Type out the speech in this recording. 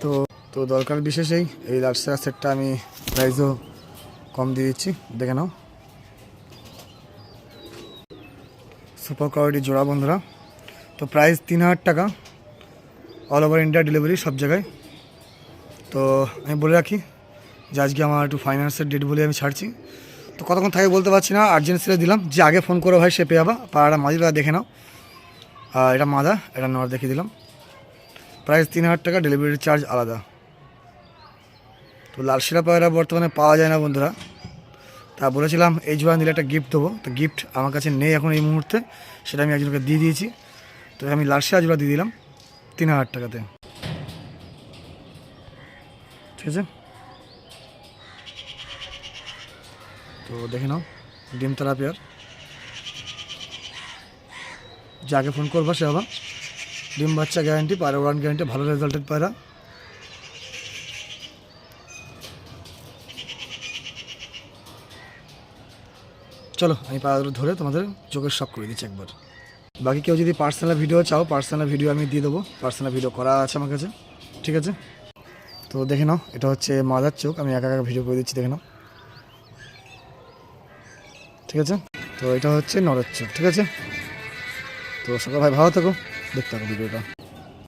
তো তো দরকার বিশেষেই এই লালশিরা সেটটা আমি প্রাইসও কম দিয়ে দিচ্ছি, দেখে নাও। সুপার কোয়ালিটি জোড়া বন্ধুরা। তো প্রাইস 3000 টাকা, অল ওভার ইন্ডিয়া ডেলিভারি সব জায়গায়। তো আমি বলে রাখি যে আজকে আমার একটু ফাইন্যান্সের ডেট বলে আমি ছাড়ছি, তো কতক্ষণ থাকে বলতে পারছি না, আর্জেন্সিতে দিলাম। যে আগে ফোন করো ভাই সে পেয়ে যাবা। পাড়াটা মাঝিটা দেখে নাও, এটা মাদা, এটা নর দেখিয়ে দিলাম। প্রাইস 3000 টাকা, ডেলিভারি চার্জ আলাদা। তো লালশিরা পায়রা বর্তমানে পাওয়া যায় না বন্ধুরা, তা বলেছিলাম এই জোড়া নিলে একটা গিফট দেবো। তো গিফট আমার কাছে নেই এখন এই মুহূর্তে, সেটা আমি একজনকে দিয়ে দিয়েছি। তো আমি লালশিরা জোড়া দিয়ে দিলাম 3000 টাকাতে, ঠিক আছে। তো দেখে নাও, ডিম তারা পেয়ার। যাকে ফোন করবো সে আবার ডিম বাচ্চা গ্যারান্টি, পায়রা ওয়ান গ্যারান্টি, ভালো রেজাল্টেড পায়রা। চলো আমি পায়রাগুলো ধরে তোমাদের চোখের শখ করে দিচ্ছি একবার। বাকি কেউ যদি পার্সোনাল ভিডিও চাও, পার্সোনাল ভিডিও আমি দিয়ে দেবো, পার্সোনাল ভিডিও করা আছে আমার কাছে, ঠিক আছে। তো দেখে নাও, এটা হচ্ছে মাদার চোখ, আমি একা একা ভিডিও করে দিচ্ছি, দেখে নাও, ঠিক আছে। তো এটা হচ্ছে নরের চোখ, ঠিক আছে। তো সকাল ভাই ভালো থাকো, দেখতে থাকো ভিডিওটা।